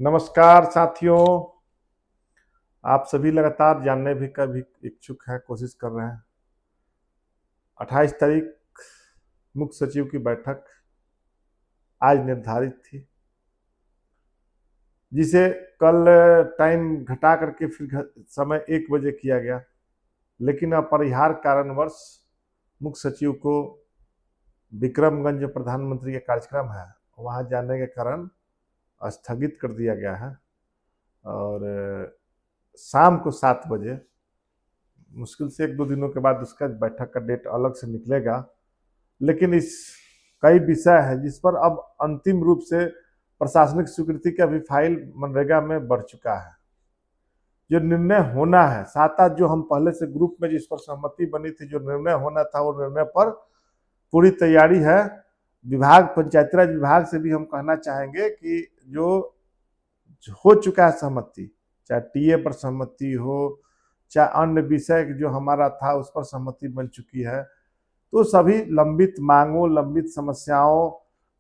नमस्कार साथियों। आप सभी लगातार जानने भी का भी इच्छुक हैं, कोशिश कर रहे हैं। 28 तारीख मुख्य सचिव की बैठक आज निर्धारित थी, जिसे कल टाइम घटा करके फिर समय 1 बजे किया गया, लेकिन अपरिहार्य कारणवश मुख्य सचिव को विक्रमगंज जो प्रधानमंत्री का कार्यक्रम है वहां जाने के कारण स्थगित कर दिया गया है और शाम को 7 बजे, मुश्किल से 1-2 दिनों के बाद उसका बैठक का डेट अलग से निकलेगा। लेकिन इस कई विषय है जिस पर अब अंतिम रूप से प्रशासनिक स्वीकृति का भी फाइल मनरेगा में बढ़ चुका है। जो निर्णय होना है 7 जो हम पहले से ग्रुप में जिस पर सहमति बनी थी, जो निर्णय होना था वो निर्णय पर पूरी तैयारी है। विभाग, पंचायती राज विभाग से भी हम कहना चाहेंगे कि जो हो चुका है सहमति, चाहे टीए पर सहमति हो, चाहे अन्य विषय जो हमारा था उस पर सहमति बन चुकी है, तो सभी लंबित मांगों, लंबित समस्याओं,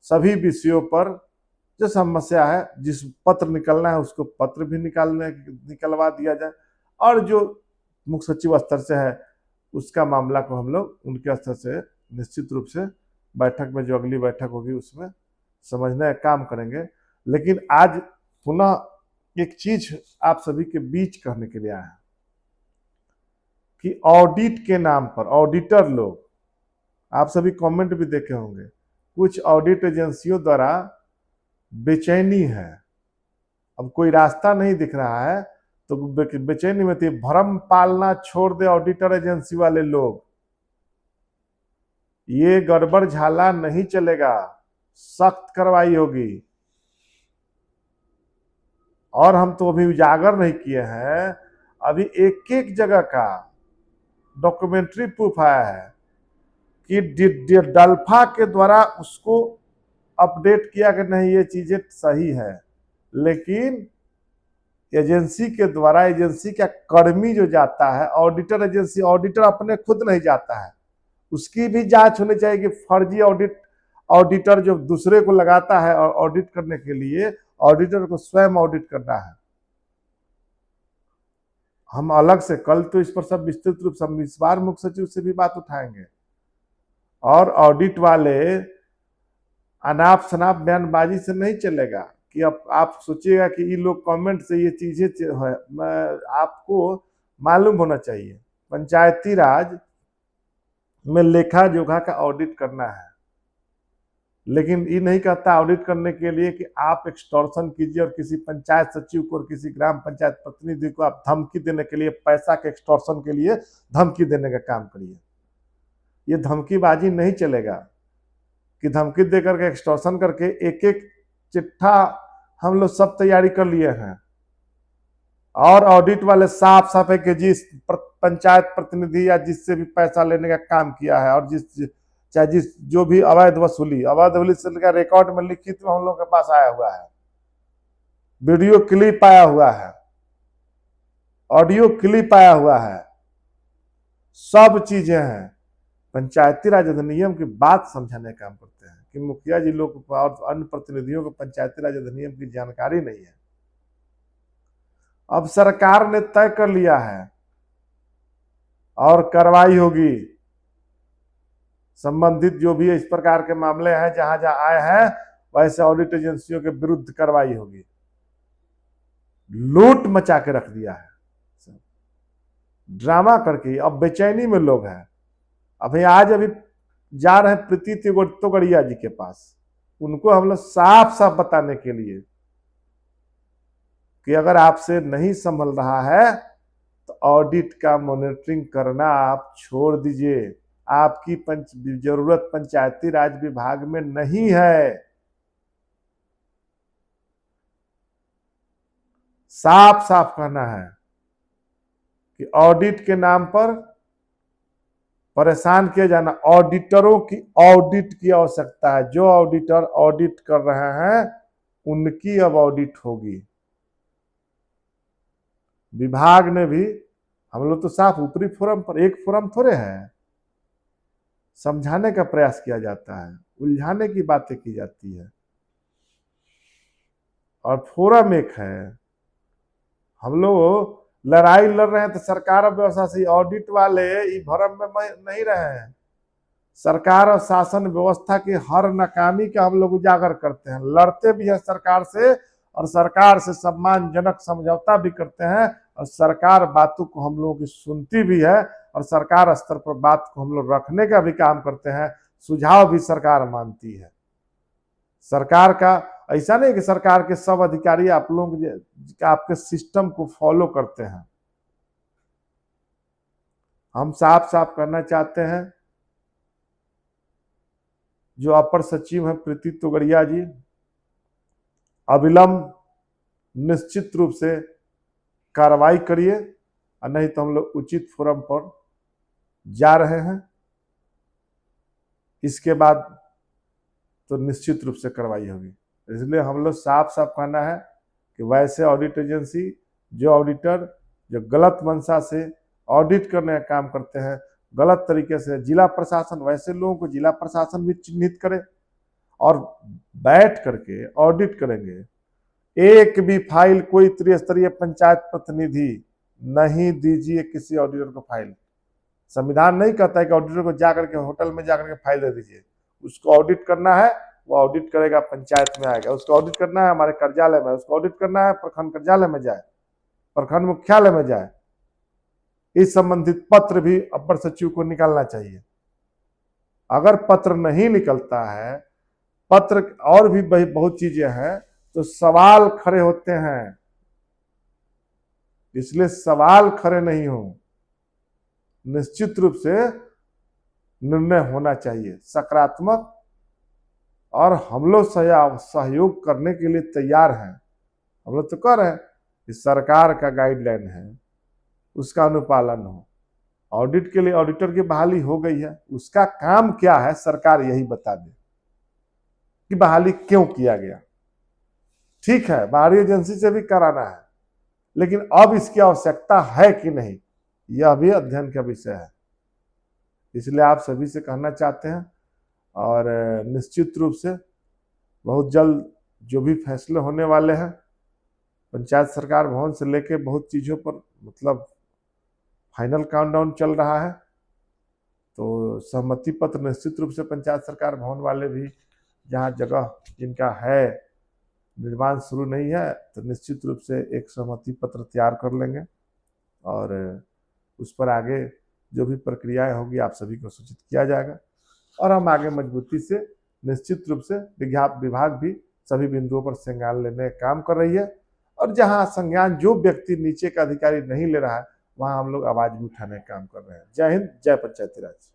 सभी विषयों पर जो समस्या है, जिस पत्र निकलना है उसको पत्र भी निकलवा दिया जाए, और जो मुख्य सचिव स्तर से है उसका मामला को हम लोग उनके स्तर से निश्चित रूप से बैठक में, जो अगली बैठक होगी उसमें समझने का काम करेंगे। लेकिन आज पुनः एक चीज आप सभी के बीच कहने के लिए आया है कि ऑडिट के नाम पर ऑडिटर लोग, आप सभी कमेंट भी देखे होंगे, कुछ ऑडिट एजेंसियों द्वारा बेचैनी है। अब कोई रास्ता नहीं दिख रहा है तो बेचैनी में थी, भ्रम पालना छोड़ दे ऑडिटर एजेंसी वाले लोग। ये गड़बड़ झाला नहीं चलेगा, सख्त कार्रवाई होगी। और हम तो अभी उजागर नहीं किए हैं, अभी एक एक जगह का डॉक्यूमेंट्री प्रूफ आया है कि डल्फा के द्वारा उसको अपडेट किया कि नहीं ये चीजें सही है, लेकिन एजेंसी के द्वारा, एजेंसी का कर्मी जो जाता है, ऑडिटर एजेंसी, ऑडिटर अपने खुद नहीं जाता है, उसकी भी जांच होनी चाहिए कि फर्जी ऑडिटर जो दूसरे को लगाता है और ऑडिट करने के लिए, ऑडिटर को स्वयं ऑडिट करना है। हम अलग से कल तो इस पर सब विस्तृत रूप से इस बार मुख्य सचिव से भी बात उठाएंगे। और ऑडिट वाले अनाप शनाप बयानबाजी से नहीं चलेगा कि अब आप सोचिएगा कि ये लोग कमेंट से ये चीजें है। आपको मालूम होना चाहिए पंचायती राज में लेखा जोखा का ऑडिट करना है, लेकिन ये नहीं कहता ऑडिट करने के लिए कि आप एक्सटॉर्शन कीजिए और किसी पंचायत सचिव को और किसी ग्राम पंचायत प्रतिनिधि को आप धमकी देने के लिए, पैसा के एक्सटॉर्शन के लिए धमकी देने का काम करिए। ये धमकीबाजी नहीं चलेगा कि धमकी देकर के एक्सटॉर्शन करके एक एक चिट्ठा हम लोग सब तैयारी कर लिए हैं, और ऑडिट वाले साफ साफ है कि जिस पंचायत प्रतिनिधि या जिससे भी पैसा लेने का काम किया है, और चाहे जिस जो भी अवैध वसूली से लेकर रिकॉर्ड में लिखित में हम लोग के पास आया हुआ है, वीडियो क्लिप आया हुआ है, ऑडियो क्लिप आया हुआ है, सब चीजें हैं। पंचायती राज अधिनियम की बात समझाने का काम करते हैं कि मुखिया जी लोग और अन्य प्रतिनिधियों को पंचायती राज अधिनियम की जानकारी नहीं है। अब सरकार ने तय कर लिया है और कार्रवाई होगी। संबंधित जो भी इस प्रकार के मामले हैं, जहां जहां आए हैं वैसे ऑडिट एजेंसियों के विरुद्ध कार्रवाई होगी। लूट मचा के रख दिया है, ड्रामा करके। अब बेचैनी में लोग हैं। अभी जा रहे हैं प्रीति तोगड़िया जी के पास, उनको हम लोग साफ साफ बताने के लिए कि अगर आपसे नहीं संभल रहा है तो ऑडिट का मॉनिटरिंग करना आप छोड़ दीजिए। आपकी जरूरत पंचायती राज विभाग में नहीं है। साफ साफ कहना है कि ऑडिट के नाम पर परेशान किया जाना, ऑडिटरों की ऑडिट की आवश्यकता है। जो ऑडिटर ऑडिट कर रहे हैं उनकी अब ऑडिट होगी। विभाग ने भी, हम लोग तो साफ ऊपरी फोरम पर, एक फोरम थोड़े है, समझाने का प्रयास किया जाता है, उलझाने की बातें की जाती है। और फोरम एक है। हम लोग लड़ाई लड़ रहे हैं तो सरकार और व्यवस्था से, ऑडिट वाले ये भरम में नहीं रहे हैं। सरकार और शासन व्यवस्था की हर नाकामी का हम लोग उजागर करते हैं, लड़ते भी हैं सरकार से, और सरकार से सम्मानजनक समझौता भी करते हैं, और सरकार बातों को हम लोगों की सुनती भी है, और सरकार स्तर पर बात को हम लोग रखने का भी काम करते हैं, सुझाव भी सरकार मानती है। सरकार का ऐसा नहीं कि सरकार के सब अधिकारी आप लोग आपके सिस्टम को फॉलो करते हैं। हम साफ साफ कहना चाहते हैं, जो अपर सचिव हैं प्रीति तोगड़िया जी, अविलंब निश्चित रूप से कार्रवाई करिए, और नहीं तो हम लोग उचित फोरम पर जा रहे हैं। इसके बाद तो निश्चित रूप से कार्रवाई होगी। इसलिए हम लोग साफ साफ कहना है कि वैसे ऑडिट एजेंसी, जो ऑडिटर जो गलत मंशा से ऑडिट करने का काम करते हैं, गलत तरीके से, जिला प्रशासन वैसे लोगों को जिला प्रशासन भी चिन्हित करे और बैठ करके ऑडिट करेंगे। एक भी फाइल कोई त्रिस्तरीय पंचायत प्रतिनिधि नहीं दीजिए किसी ऑडिटर को फाइल। संविधान नहीं कहता है कि ऑडिटर को जाकर के होटल में जाकर के फाइल दे दीजिए। उसको ऑडिट करना है, वो ऑडिट करेगा, पंचायत में आएगा। उसको ऑडिट करना है हमारे कार्यालय में, उसको ऑडिट करना है प्रखंड कार्यालय में जाए, प्रखंड मुख्यालय में जाए। इस संबंधित पत्र भी अपर सचिव को निकालना चाहिए। अगर पत्र नहीं निकलता है, पत्र और भी बहुत चीजें हैं, तो सवाल खड़े होते हैं। इसलिए सवाल खड़े नहीं हो, निश्चित रूप से निर्णय होना चाहिए सकारात्मक, और हम लोग सहयोग करने के लिए तैयार हैं। हम लोग तो कह रहे हैं कि सरकार का गाइडलाइन है, उसका अनुपालन हो। ऑडिट के लिए ऑडिटर की बहाली हो गई है, उसका काम क्या है सरकार यही बता दे कि बहाली क्यों किया गया। ठीक है, बाहरी एजेंसी से भी कराना है, लेकिन अब इसकी आवश्यकता है कि नहीं, यह भी अध्ययन का विषय है। इसलिए आप सभी से कहना चाहते हैं, और निश्चित रूप से बहुत जल्द जो भी फैसले होने वाले हैं, पंचायत सरकार भवन से लेके बहुत चीज़ों पर मतलब फाइनल काउंटडाउन चल रहा है। तो सहमति पत्र निश्चित रूप से पंचायत सरकार भवन वाले भी, जहाँ जगह जिनका है निर्माण शुरू नहीं है, तो निश्चित रूप से एक सहमति पत्र तैयार कर लेंगे, और उस पर आगे जो भी प्रक्रियाएं होगी आप सभी को सूचित किया जाएगा, और हम आगे मजबूती से निश्चित रूप से विभाग भी सभी बिंदुओं पर संज्ञान लेने का काम कर रही है, और जहां संज्ञान जो व्यक्ति नीचे का अधिकारी नहीं ले रहा है, वहां हम लोग आवाज भी उठाने का काम कर रहे हैं। जय हिंद, जय पंचायती राज।